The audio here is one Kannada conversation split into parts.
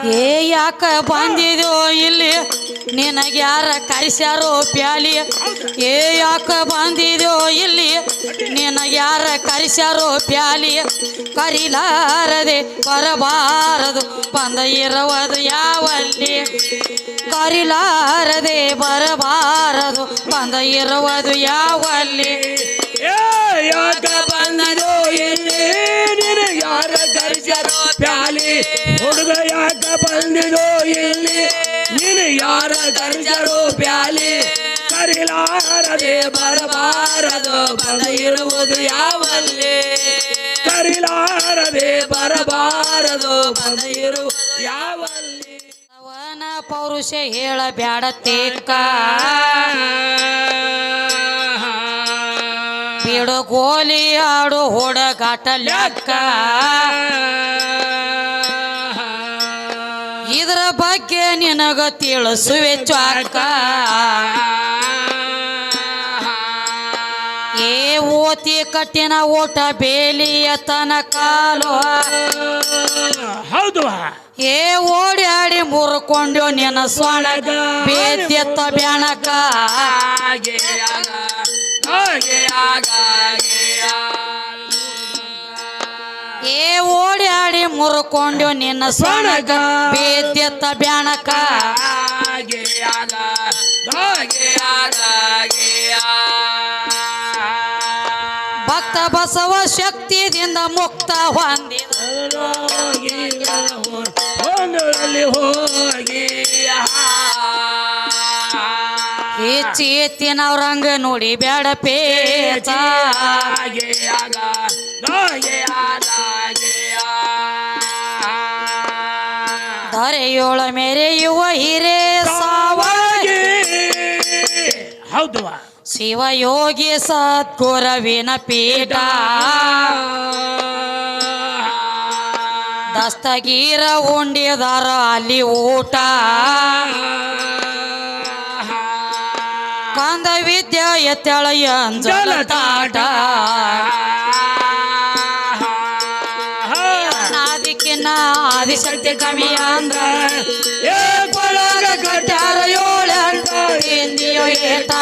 ಏ ಯಾಕ ಬಂದಿದೋ ಇಲ್ಲಿ ನಿನಗ್ಯಾರ ಕರೆಸ್ಯಾರೋ ಪ್ಯಾಲಿ ಏ ಯಾಕ ಬಂದಿದೋ ಇಲ್ಲಿ ನಿನಗ್ಯಾರ ಕರೆಸ್ಯಾರೋ ಪ್ಯಾಲಿ ಕರಿಲಾರದೆ ಬರಬಾರದು ಬಂದ ಇರುವುದು ಯಾವಲ್ಲಿ ಕರಿಲಾರದೆ ಬರಬಾರದು ಬಂದ ಇರುವುದು ಯಾವಲ್ಲಿ ಯಾಕ ಬಂದದೋ ಇಲ್ಲಿ ನಿನಗ್ಯಾರ ಕರೆಸ್ಯಾರೋ ಪ್ಯಾಲಿ ಹುಡುಗ ಯಾಕ ಬಂದಿದೋ ಇಲ್ಲಿ ನೀನು ಯಾರ ಕರೆಸ್ಯಾರೋ ಪ್ಯಾಲಿ ಕರಿಲಾರದೆ ಬರಬಾರದು ಬಂದ ಇರುವುದು ಯಾವಲ್ಲಿ ಕರಿಲಾರದೆ ಬರಬಾರದು ಬಂದ ಇರುವುದು ಯಾವಲ್ಲಿ ಅವನ ಪೌರುಷ ಹೇಳಬ್ಯಾಡ ತೇಕ ಬಿಡು ಗೋಲಿ ಆಡು ಹುಡುಗಾಟ ಲೆಕ್ಕ ಇದರ ಬಗ್ಗೆ ನಿನಗ ತಿಳಿಸುವೆ ಚಾಕ ಏ ಓತಿ ಕಟ್ಟಿನ ಓಟ ಬೇಲಿಯ ತನಕಾಲು ಹೌದು ಏ ಓಡ್ಯಾಡಿ ಮುರ್ಕೊಂಡ್ಯೋ ನಿನ್ನ ಸೊಣಗ ಬೇದ್ಯತ್ತ ಬ್ಯಾಣಕ ಏ ಓಡ್ಯಾಡಿ ಮುರ್ಕೊಂಡ್ಯೋ ನಿನ್ನ ಸೊಣಗ ಬೇದ್ಯತ್ತ ಬ್ಯಾಣಕ ಭಕ್ತ ಬಸವ ಶಕ್ತಿಯಿಂದ ಮುಕ್ತ ಹೊಂದಿದ ಹೋಗಿ ಚೇತಿನವ್ರಂಗ ನೋಡಿ ಬ್ಯಾಡ ಪೇಚ ಧರೆಯೋಳ ಮೆರೆಯುವ ಹಿರೇ ಸಾವಾಗಿ ಹೌದು ಶಿವಯೋಗಿ ಸದ್ಗುರವಿನ ಪೀಠ ದಸ್ತಗೀರ ಉಂಡಿದಾರ ಅಲ್ಲಿ ಊಟ ಕಂದ ವಿದ್ಯೆಯ ತೆಳೆಯ ಜಲತಾಟ ಆದಿಕ್ಕಿನ್ನ ಆದಿಶಕ್ತಿ ಕಮ್ಮಿ ಅಂದ್ರ ಕಟ್ಟಾರ ಏಳ ಹಿಂದಿಯೋ ಏಟ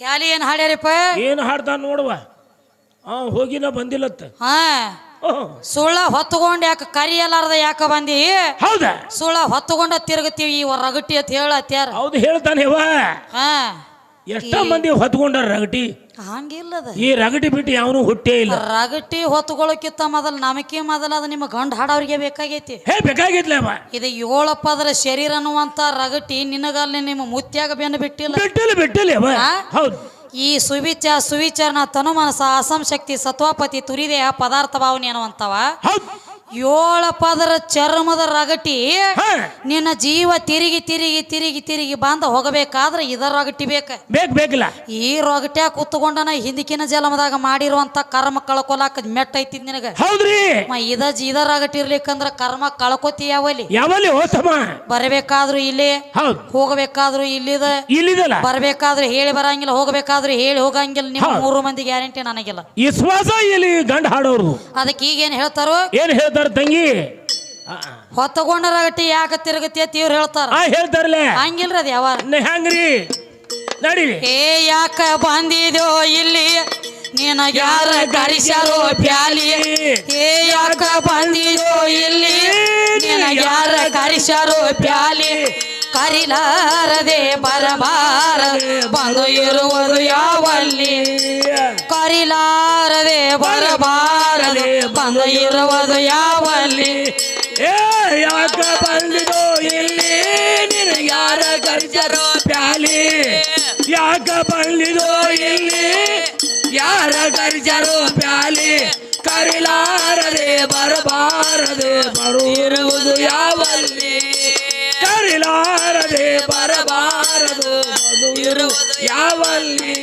ಕ್ಯಾಲಿ ಏನ್ ಹಾಡ್ಯಾರಿಪ್ಪ ಏನ್ ಹಾಡ್ತಾನ ನೋಡುವ ಹೋಗಿನ ಬಂದಿಲ್ಲತ್ತ ಹಾ ಸುಳ್ಳ ಹೊತ್ತುಕೊಂಡ್ ಯಾಕ ಕರಿಯಲಾರ್ದ ಯಾಕ ಬಂದಿ ಹೌದಾ ಸುಳ್ಳ ಹೊತ್ತುಕೊಂಡ ತಿರುಗತೀವಿ ಇವ ರಗಟಿ ಅಂತ ಹೇಳತ್ಯಾರ ಹೌದು ಹೇಳ್ತಾನೆ ಇವ ಹಾ ಎಷ್ಟ ಮಂದಿ ಹೊತ್ಕೊಂಡಾರ ರಗಟಿ ಹಂಗಿಲ್ಲದ ಈ ರಗಟಿ ಬಿಟ್ಟು ಯಾವನು ಹುಟ್ಟೇ ಇಲ್ಲ ರಗಟಿ ಹೊತ್ತುಕೊಳ್ಳೋಕಿತ್ತ ಮೊದಲ ನಮಕಿ ಮೊದಲ ಅದ ನಿಮ್ಮ ಗಂಡ ಹಾಡವ್ರಿಗೆ ಬೇಕಾಗೈತಿ ಬೇಕಾಗಿತ್ಲವ ಇದು 7 ಪದರ ಶರೀರ ಅನ್ನುವಂತ ರಗಟಿ ನಿನಗಲ್ಲಿ ನಿಮ್ಮ ಮುತ್ಯಾಗ ಬೆನ್ನು ಬಿಟ್ಟಿಲ್ಲ ಬಿಟ್ಟಿಲ್ಲ ಹೌದು ಈ ಸುವಿಚಾರನ ತನು ಮನಸ ಅಸಂಶಕ್ತಿ ಸತ್ವಪತಿ ತುರಿದೆಯ ಪದಾರ್ಥ ಭಾವನೆ ಅನ್ನುವಂತವ 7 ಪದರ ಚರ್ಮದ ರಗಟಿ ನಿನ್ನ ಜೀವ ತಿರುಗಿ ತಿರುಗಿ ತಿರುಗಿ ತಿರುಗಿ ಬಂದ ಹೋಗಬೇಕಾದ್ರೆ ಇದರ ರಗಟಿ ಬೇಕಲ್ಲ ಈ ರೊಗಟ್ಯಾ ಕೂತ್ಕೊಂಡನ ಹಿಂದಿಕಿನ ಜಲಮದಾಗ ಮಾಡಿರುವಂತ ಕರ್ಮ ಕಳ್ಕೊಲಾಕ ಮೆಟ್ಟ ಐತಿ ನಿನಗ ಹೌದ್ರಿ ಇದ ರಗಟಿ ಇರ್ಲಿಕ್ಕಂದ್ರ ಕರ್ಮ ಕಳ್ಕೊತಿ ಯಾವಲ್ಲಿ ಬರಬೇಕಾದ್ರು ಇಲ್ಲಿ ಹೋಗಬೇಕಾದ್ರು ಇಲ್ಲಿದಲ್ಲ ಬರ್ಬೇಕಾದ್ರೆ ಹೇಳಿ ಬರಂಗಿಲ್ಲ ಹೋಗಬೇಕಾದ್ರೆ ಹೇಳಿ ಹೋಗಂಗಿಲ್ಲ ನಿಮ್ಮ 3 ಮಂದಿ ಗ್ಯಾರಂಟಿ ನನಗಿಲ್ಲ ವಿಶ್ವಾಸ ಇಲ್ಲಿ ಗಂಡ ಹಾಡೋರು ಅದಕ್ಕೆ ಈಗ ಏನ್ ಹೇಳ್ತಾರೋ ತಂಗಿ ಹೊತ್ತಗೊಂಡ ರಗಟಿ ಯಾಕ ತಿರುಗತಿ ಅಂತ ಇವ್ರು ಹೇಳ್ತಾರಲ್ಲ ಹಂಗಿಲ್ರಿ ಅದ ಯಾವ ಹಂಗ್ರಿ ನಡೀರಿ ಏ ಯಾಕ ಬಂದಿದೋ ಇಲ್ಲಿ ನಿನಗ್ಯಾರ ಕರೆಸ್ಯಾರೋ ಪ್ಯಾಲಿ ಏ ಯಾಕ ಬಂದಿದೋ ಇಲ್ಲಿ ನಿನಗ್ಯಾರ ಕರೆಸ್ಯಾರೋ ಪ್ಯಾಲಿ ಕರಿಲಾರದೆ ಬರಬಾರದು ಬಂದು ಇರುವುದು ಯಾವಲ್ಲಿ ಕರಿಲಾರದೆ ಬರಬಾರದು ಬಂದು ಇರುವುದು ಯಾವಲ್ಲಿ ಯಾಕ ಬಂದಿದೋ ಇಲ್ಲಿ ನಿನಗ್ಯಾರ ಕರೆಸ್ಯಾರೋ ಪ್ಯಾಲಿ ಯಾಕ ಬಂದಿದೋ ಇಲ್ಲಿ ಯಾರ ಕರೆಸ್ಯಾರೋ ಪ್ಯಾಲಿ ಕರಿಲಾರದೆ ಬರಬಾರದು ಬರುವುದು ಯಾವಲ್ಲಿ ಕರಿಲಾರದೆ ಬರಬಾರದು ಯಾವಲ್ಲಿ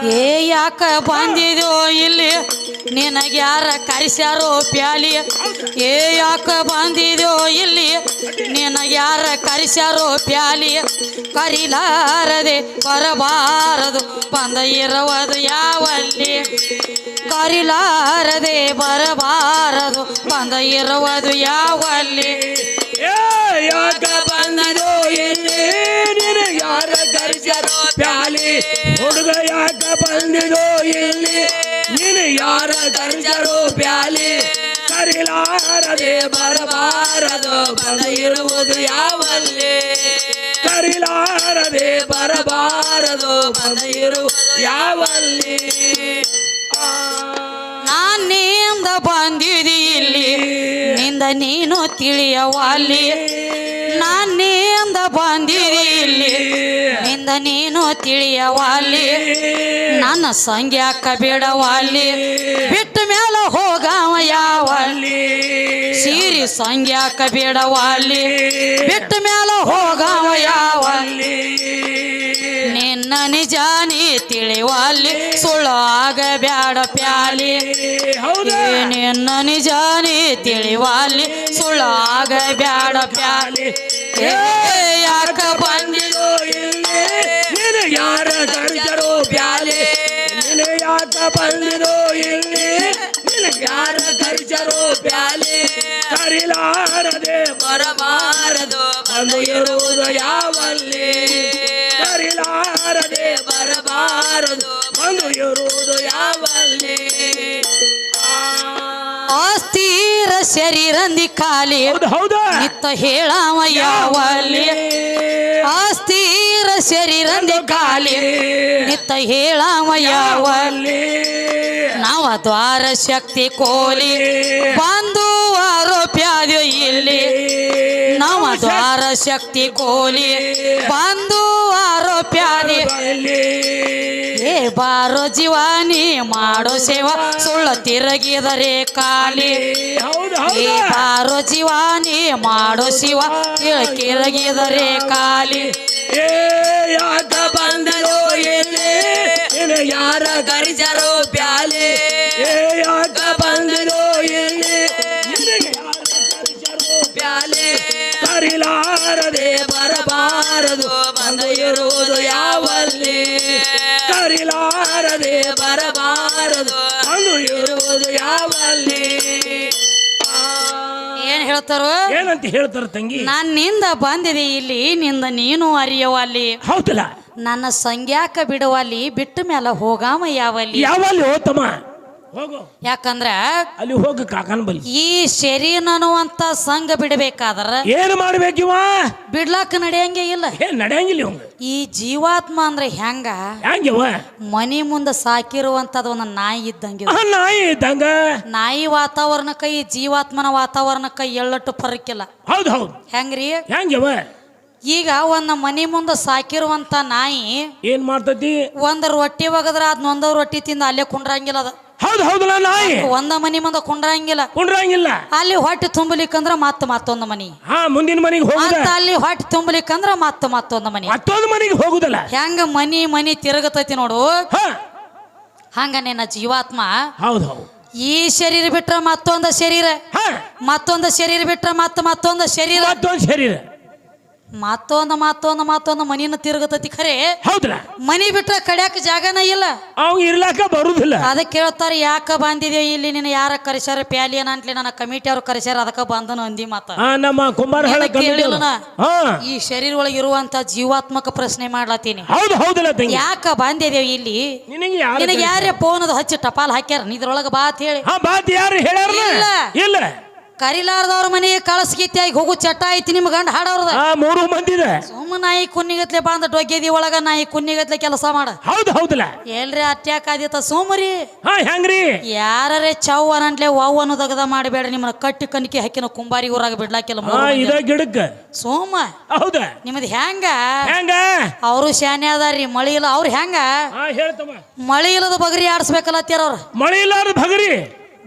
ಏ ಯಾಕ ಬಂದಿದೋ ಇಲ್ಲಿ ನಿನಗ್ಯಾರ ಕರೆಸ್ಯಾರೋ ಪ್ಯಾಲಿ ಏ ಯಾಕ ಬಂದಿದೋ ಇಲ್ಲಿ ನಿನಗ್ಯಾರ ಕರೆಸ್ಯಾರೋ ಪ್ಯಾಲಿ ಕರಿಲಾರದೆ ಬರಬಾರದು ಬಂದ ಇರುವುದು ಯಾವಲ್ಲಿ ಕರಿಲಾರದೆ ಬರಬಾರದು ಬಂದ ಇರುವುದು ಯಾವಲ್ಲಿ ಯಾಕ ಬಂದೋ ಇಲ್ಲಿ ನಿನ ಯಾರ ಕರೆಸ್ಯಾರೋ ಪ್ಯಾಲಿ ಹುಡುಗ ಯಾಕ ಬಂದಿದೋ ಇಲ್ಲಿ ನೀನು ಯಾರ ಕರೆಸ್ಯಾರೋ ಪ್ಯಾಲಿ ಕರಿಲಾರದೆ ಬರಬಾರದು ಬಂದ ಇರುವುದು ಯಾವಲ್ಲಿ ಕರಿಲಾರದೆ ಬರಬಾರದು ಬಂದ ಇರುವುದು ಯಾವಲ್ಲಿ ನಾನಿಂದ ಬಂದಿದಿ ಇಲ್ಲಿ ನಿಂದ ನೀನು ತಿಳಿಯವಾಲಿ ನಾನಿಂದ ಬಂದಿದಿ ಇಲ್ಲಿ ನಿಂದ ನೀನು ತಿಳಿಯವಾಲಿ ನನ್ನ ಸಂಗ್ಯಾಕ ಬಿಡವಾಲಿ ಬಿಟ್ಟ ಮೇಲೆ ಹೋಗವ ಯಾವಲ್ಲಿ ಸೀರಿ ಸಂಗ್ಯಾಕ ಬಿಡವಾಲಿ ಬಿಟ್ಟ ಮೇಲೆ ಹೋಗವ ಯಾವಲ್ಲಿ ನಿನ್ನ ನಿಜ ನೀ ತಿಳಿವಲ್ಲಿ ಸುಳ್ಳು ಆಗಬ್ಯಾಡ ಪ್ಯಾಲಿ ನಿನ್ನ ನಿಜ ನೀ ತಿಳಿವಲ್ಲಿ ಸುಳ್ಳು ಆಗಬ್ಯಾಡ ಪ್ಯಾಲಿ ಯಾಕ ಬಂದಿರೋ ಇಲ್ಲಿ ನೀನು ಯಾರ ಕರೆಸ್ಯಾರೋ ಪ್ಯಾಲಿ ನೀನು ಯಾಕ ಬಂದಿರೋ ಇಲ್ಲಿ ನೀನು ಯಾರ ಕರೆಸ್ಯಾರೋ ಪ್ಯಾಲಿ ಕರಿಲಾರದೆ ಬರಬಾರದು ಬಂದು ಇರುವುದು ಯಾವಲ್ಲಿ ಕರಿಲಾರದೆ ಬರಬಾರದು ಬಂದು ಇರುವುದು ಯಾವಲ್ಲಿ ಅಸ್ಥಿರ ಶರೀರಂದಿ ಖಾಲಿ ಹೌದಾ ನಿತ್ತ ಹೇಳವ ಯಾವಲ್ಲಿ ಅಸ್ಥಿರ ಶರೀರಂದಿ ಖಾಲಿ ನಿತ್ತ ಹೇಳವ ಯಾವಲ್ಲಿ ನಾವ ದ್ವಾರ ಶಕ್ತಿ ಕೋಲಿ ಬಂದು ಆರೋಪ್ಯಾದ್ಯೋ ಇಲ್ಲಿ ನಾವ ದ್ವಾರ ಶಕ್ತಿ ಕೋಲಿ ಬಂದು ಆರೋಪ್ಯಾದಿ ಏ ಬಾರೋ ಜೀವಾನಿ ಮಾಡೋ ಸೇವಾ ಸುಳ್ಳ ತಿರುಗಿದರೆ ಕಾಲಿ ಏ ಬಾರೋ ಜೀವಾನಿ ಮಾಡೋ ಶಿವ ತಿರುಗಿದರೆ ಕಾಲಿ ಏ ಯಾಕ ಬಂದರೋ ಇಲ್ಲಿ ನಿನ್ನ ಯಾರ ಕರೆಸ್ಯಾರೋ ಪ್ಯಾಲಿ ಏ ಯಾಕ ಬಂದರೋ ಇಲ್ಲಿ ನಿನಗೆ ಯಾರ ಕರೆಸ್ಯಾರೋ ಪ್ಯಾಲಿ ಕರಿಲಾರದೆ ಬರಬಾರದು ಬಂದು ಇರುವುದು ಯಾವಲ್ಲಿ ಕರಿಲಾರದೆ ಬರಬಾರದು ಬಂದು ಇರುವುದು ಯಾವಲ್ಲಿ ಏನ್ ಹೇಳ್ತಾರೋ ಏನಂತ ಹೇಳ್ತಾರ ತಂಗಿ ನಾನ್ ನಿಂದ ಬಂದಿದೆ ಇಲ್ಲಿ ನಿಂದ ನೀನು ಅರಿಯವಲ್ಲಿ ಹೌದಲ್ಲ ನನ್ನ ಸಂಗ್ಯಾಕ ಬಿಡುವಲ್ಲಿ ಬಿಟ್ಟ ಮೇಲೆ ಹೋಗಾಮ ಯಾವಲ್ಲಿ ಯಾವಲ್ಲಿ ಹೋತಮ್ಮ ಹೋಗು ಯಾಕಂದ್ರ ಅಲ್ಲಿ ಹೋಗ ಕಾಕನ ಬಲಿ ಈ ಶರೀರ ಅನ್ನುವಂತ ಸಂಘ ಬಿಡಬೇಕಾದ್ರ ಏನು ಮಾಡ್ಬೇಕಿವ ಬಿಡ್ಲಾಕ ನಡೆಯಂಗೆ ಇಲ್ಲ ಏನ್ ನಡೆಯಂಗಿಲ್ಲ ಇವಂಗ ಈ ಜೀವಾತ್ಮ ಅಂದ್ರೆ ಹೆಂಗ ಹೆಂಗಿವ ಮನಿ ಮುಂದ ಸಾಕಿರುವಂತದ ಒಂದು ನಾಯಿ ಇದ್ದಂಗೆ ನಾಯಿ ಇದ್ದಂಗ ನಾಯಿ ವಾತಾವರಣಕ್ಕ ಈ ಜೀವಾತ್ಮನ ವಾತಾವರಣಕ್ಕ ಎಳ್ಳಟ್ಟು ಫರಕ್ಕಿಲ್ಲ ಹೌದು ಹೌದು ಹೆಂಗ್ರಿ ಹೆಂಗಿವ ಈಗ ಒಂದ್ ಮನಿ ಮುಂದ ಸಾಕಿರುವಂತ ನಾಯಿ ಏನ್ ಮಾಡ್ತತಿ ಒಂದ್ ರೊಟ್ಟಿ ಒಗದ್ರ ಅದ್ ನೊಂದ ರೊಟ್ಟಿ ತಿಂದ ಅಲ್ಲೇ ಕುಂಡ್ರಂಗಿಲ್ಲ ಅದ ಹೌದು ಹೌದಲ್ಲ ನಾಯಿ ಒಂದ ಮನಿ ಮುಂದ ಕುಂಡ್ರಂಗಿಲ್ಲ ಕುಂಡ್ರಂಗಿಲ್ಲ ಅಲ್ಲಿ ಹೊಟ್ಟೆ ತುಂಬಲಿಕ್ಕಂದ್ರ ಮತ್ತೊಂದ್ ಮನಿ ಹಾ ಮುಂದಿನ ಮನೆಗೆ ಹೋಗುದ ಮತ್ತ ಅಲ್ಲಿ ಹೊಟ್ಟೆ ತುಂಬಲಿಕ್ಕಂದ್ರ ಮತ್ತೊಂದ್ ಮನಿ ಮತ್ತೊಂದು ಮನೆಗೆ ಹೋಗುದಲ್ಲ ಹೆಂಗ ಮನಿ ತಿರುಗತೈತಿ ನೋಡು ಹಾ ಹಂಗ ನಿನ್ನ ಜೀವಾತ್ಮ ಹೌದು ಹೌದು ಈ ಶರೀರ ಬಿಟ್ರ ಮತ್ತೊಂದ ಶರೀರ ಹಾ ಮತ್ತೊಂದು ಶರೀರ ಬಿಟ್ರ ಮತ್ತೊಂದು ಶರೀರ ಮತ್ತೊಂದು ಶರೀರ ಮತ್ತೊಂದು ಮನಿನ ತಿರುಗತೈತಿ ಖರೆ ಹೌದಲ್ಲ ಮನಿ ಬಿಟ್ರ ಕಡ್ಯಾಕ ಜಾಗನ ಇಲ್ಲ ಅವ್ ಇರ್ಲಾಕ ಬರುದಿಲ್ಲ ಅದಕ್ಕೆ ಕೇಳ್ತಾರ ಯಾಕ ಬಂದಿದೆ ಇಲ್ಲಿ ನಿನ್ನ ಯಾರ ಕರೆಸ್ಯಾರ ಪ್ಯಾಲಿ ಅಂತಲಿ ನನ್ನ ಕಮಿಟಿ ಅವ್ರು ಕರೆಸ್ಯಾರ ಅದಕ್ಕ ಬಂದನು ಅಂದಿ ಮಾತ ನಮ್ಮ ಕುಂಬಾರಹಳ್ಳ ಕೇಳಿಲ್ಲ ನಾ. ಹಾ ಈ ಶರೀರ ಒಳಗೆ ಇರುವಂತ ಜೀವಾತ್ಮಕ ಪ್ರಶ್ನೆ ಮಾಡ್ಲತ್ತೀನಿ ಹೌದು ಹೌದಲ್ಲ ತಂಗಿ ಯಾಕ ಬಂದಿದೇವ್ ಇಲ್ಲಿ ನಿನಗೆ ಯಾರು ನಿನಗೆ ಯಾರೇ ಫೋನ್ ಹಚ್ಚಿ ಟಪಾಲ್ ಹಾಕ್ಯಾರ ಇದ್ರೊಳಗ ಬಾ ಅಂತ ಹೇಳಿ ಹಾ ಬಾತ್ ಯಾರು ಹೇಳ್ಯಾರ ಇಲ್ಲ. ಇಲ್ಲ ಕರಿಲಾರ್ದವ್ರ ಮನೆಗೆ ಕಳಸ್ಗಿತ್ಯಾಗಿ ಹೋಗು ಚಟ ಐತಿ ನಿಮ್ ಗಂಡ ಹಾಡವ್ರದ ಆ ಮೂರು ಮಂದಿದೆ ಸುಮ್ಮ ನಾಯಿ ಕುನ್ನಿಗತ್ಲೆ ಬಂದ ಡೊಗ್ಗೆದಿ ಒಳಗ ನಾಯಿ ಕುನ್ನಿಗತ್ಲೆ ಕೆಲಸ ಮಾಡ ಹೌದು ಹೌದಲ್ಲ ಎಲ್ರಿ ಅಟ್ಯಾಕ್ ಆದಿತ್ತ ಸೋಮರಿ ಹಾ ಹೆಂಗ್ರಿ ಯಾರೇ ಚೌ ಅನ್ನಂಟ್ಲೆ ವಾವ್ ಅನ್ನು ದಗದ ಮಾಡಬೇಡ ನಿಮ್ಮನ್ನ ಕಟ್ಟಿ ಕಣಿಕೆ ಹಾಕಿನ ಕುಂಬಾರಿ ಊರಾಗ ಬಿಡ್ಲಾಕಿಲ್ಲ ಹಾ ಇದ ಗಿಡಕ್ಕ ಸೋಮ ಹೌದ ನಿಮ್ದು ಹೆಂಗ ಹೆಂಗ ಅವರು ಶಾನೆ ಅದಾರ್ರಿ ಮಳಿ ಇಲ್ಲ ಅವ್ರು ಹೆಂಗ ಹಾ ಹೇಳ್ತಮ್ಮ ಮಳಿ ಇಲ್ಲದ ಬಗರಿ ಆಡಿಸ್ಬೇಕಲ್ಲತ್ಯಾರ ಅವ್ರ ಮಳೆ ಇಲ್ಲಾರ ಭಗರಿ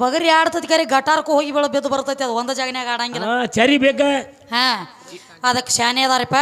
ಬಗರಿ ಆಡ್ತತಿ ಕರಿ ಗಟಾರ್ಕು ಹೋಗಿ ಬೆಳ ಬಿದ್ದು ಬರ್ತೈತಿ ಅದು ಒಂದ ಜಾಗನ್ಯಾಗ ಆಡಂಗಿಲ್ಲ ಚರಿ ಬೇಕ ಹಾ ಅದಕ್ಕೆ ಶಾನೆ ಅದಾರಪ್ಪ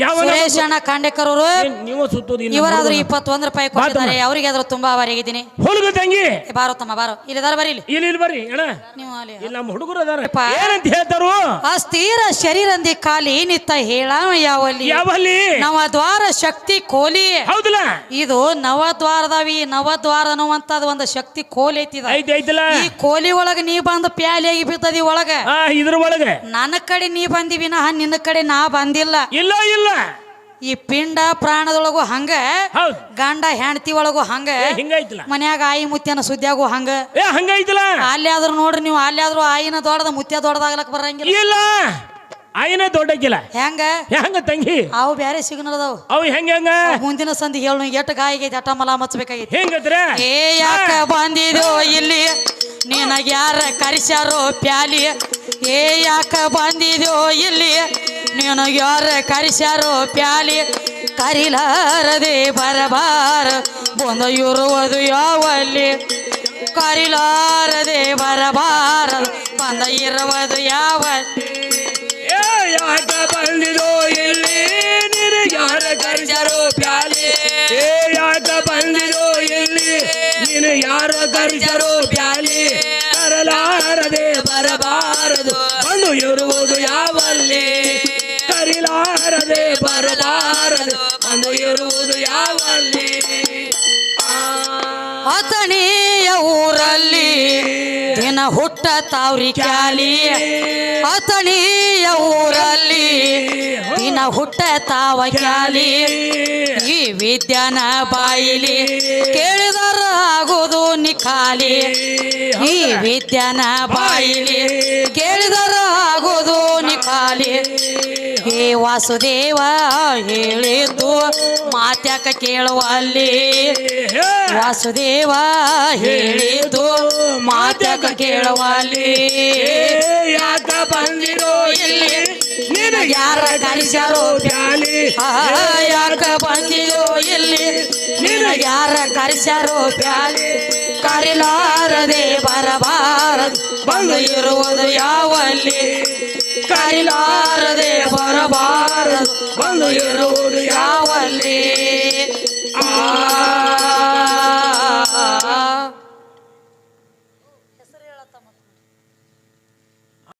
ಯಾವ ಸುರೇಶ್ ಅಣ್ಣ ಖಾಂಡೇಕರ್ ಅವರು ನೀವು ಸುತ್ತೋದಿ ಇವರಾದ್ರೂ 21 ರೂಪಾಯಿ ಕೊಟ್ಟಿದ್ದಾರೆ ಅವರಿಗೆ ಆದ್ರೂ ತುಂಬಾ ಆಭಾರಿಯಾಗಿದ್ದೀನಿ ಹುಡುಗ ತಂಗಿ ಬಾರೋ ತಮ್ಮ ಬಾರೋ ಇಲ್ಲಿದಾರ ಬರೀ ಇಲ್ಲಿ ಬರ್ರಿ ಅಣ್ಣ ನೀವು ಅಲ್ಲಿ ಇಲ್ಲಿ ನಮ್ಮ ಹುಡುಗರು ಅದಾರ ಏನಂತ ಹೇಳ್ತಾರು ಅಸ್ಥಿರ ಶರೀರಂದಿ ಖಾಲಿ ನಿತ್ತ ಹೇಳ ಯಾವಲ್ಲಿ ಯಾವಲ್ಲಿ ನವದ್ವಾರ ಶಕ್ತಿ ಕೋಲಿ ಹೌದಲ್ಲ ಇದು ನವದ್ವಾರದವಿ ನವದ್ವಾರ ಅನ್ನುವಂತದ ಒಂದು ಶಕ್ತಿ ಕೋಲಿ ಐತಿದ ಐತಲ್ಲ ಈ ಕೋಲಿ ಒಳಗ ನೀ ಬಂದು ಪ್ಯಾಲಿಯಾಗಿ ಬಿದ್ದದಿ ಒಳಗ ಇದ್ರ ಒಳಗೆ ನನ್ನ ಕಡೆ ನೀ ಬಂದಿ ವಿನಃ ನಿನ್ನ ಕಡೆ ನಾ ಬಂದಿಲ್ಲ ಇಲ್ಲ ಇಲ್ಲ ಈ ಪಿಂಡ ಪ್ರಾಣದೊಳಗು ಹಂಗ ಗಂಡ ಹೆಂಡತಿ ಒಳಗು ಹಂಗ ಹಿಂಗೈತಲ್ಲ ಮನ್ಯಾಗ ಆಯಿ ಮುತ್ಯನ ಸುದ್ದಿಯಾಗು ಹಂಗ ಹಂಗೈತಲ್ಲ ಅಲ್ಲಿ ಆದ್ರೂ ನೋಡ್ರಿ ನೀವು ಅಲ್ಲಿ ಆದ್ರೂ ಆಯಿನ ದೊಡ್ಡದ ಮುತ್ಯ ದೊಡ್ಡದಾಗ್ಲಕ್ ಬರಂಗಿಲ್ಲ ಇಲ್ಲ ಆಯಿನ ದೊಡ್ಡಕ್ಕಿಲ್ಲ ಹೆಂಗ ಹೆಂಗ ತಂಗಿ ಅವು ಬ್ಯಾರೆ ಸಿಗ್ನಲ್ ಅದಾವ ಅವು ಹೆಂಗ ಮುಂದಿನ ಸಂಧಿ ಹೇಳು ಎಟ್ಟು ಗಾಯಿಗೈತಿ ಅಟ್ಟ ಮಲ ಮಚ್ಚಬೇಕಾಗೈತಿ ಹೆಂಗತ್ರ ಏ ಯಾಕ ಬಂದಿದೋ ಇಲ್ಲಿ ನಿನಗ ಯಾರ ಕರಿಸ್ಯಾರೋ ಪ್ಯಾಲಿ ಏ ಯಾಕ ಬಂದಿದೋ ಇಲ್ಲಿ ನಿನಗ ಯಾರ ಕರಿಸ್ಯಾರೋ ಪ್ಯಾಲಿ ಕರಿಲಾರದೆ ಬರಬಾರ ಬಂದ ಇರುವುದು ಯಾವಲ್ಲಿ ಕರಿಲಾರದೆ ಬರಬಾರ ಬಂದ ಇರುವುದು ಯಾವಲ್ಲಿ ಯಾಕ ಬಂದಿದೋ ಇಲ್ಲಿ ನಿನಗೆ ಯಾರ ಕರಿಸ್ಯಾರೋ ಪ್ಯಾಲಿ ಏ ಯಾಕ ಬಂದಿದೋ ಇಲ್ಲಿ ನೀನು ಯಾರ ಕರಿಸ್ಯಾರೋ ಪ್ಯಾಲಿ ಕರಲಾರದೆ ಬರಬಾರದು ಮಣ್ಣು ಇರುವುದು ಯಾವಲ್ಲಿ ಕರಿಲಾರದೆ ಬರಬಾರದು ಮಣ್ಣು ಇರುವುದು ಯಾವಲ್ಲಿ ಅತಣಿಯ ಊರಲ್ಲಿ ದಿನ ಹುಟ್ಟ ತಾವ್ರಿ ಕ್ಯಾಲಿ ಅತಣಿಯ ಊರಲ್ಲಿ ದಿನ ಹುಟ್ಟ ತಾವ ಕ್ಯಾಲಿ ಈ ವಿದ್ಯಾನ ಬಾಯಿಲಿ ಕೇಳಿದರ ಆಗೋದು ನಿಖಾಲಿ ಈ ವಿದ್ಯಾನ ಬಾಯಿಲಿ ಕೇಳಿದರ ಆಗೋದು ನಿಖಾಲಿ ಹೇ ವಾಸುದೇವ ಹೇಳಿದ್ದು ಮಾತ್ಯಾಕ ಕೇಳುವಲ್ಲಿ ವಾಸುದೇವ ಹೇಳಿದ್ದು ಮಾತ್ಯಾಕ ಕೇಳುವಲ್ಲಿ ಯಾಕ ಬಂದಿರೋ ಇಲ್ಲಿ ನಿನಗೆ ಯಾರ ಕರಿಸ್ಯಾರೋ ಪ್ಯಾಲಿ ಯಾಕ ಬಂದಿರೋ ಇಲ್ಲಿ ನಿನಗೆ ಯಾರ ಕರಿಸ್ಯಾರೋ ಪ್ಯಾಲಿ ಕರಿಲಾರದೆ ಬರಬಾರದು ಬಂದು ಇರುವುದು ಯಾವಲ್ಲಿ ಕರಿಲಾರದೆ ಬರಬಾರದು ಬಂದು ಇರುವುದು ಯಾವಲ್ಲಿ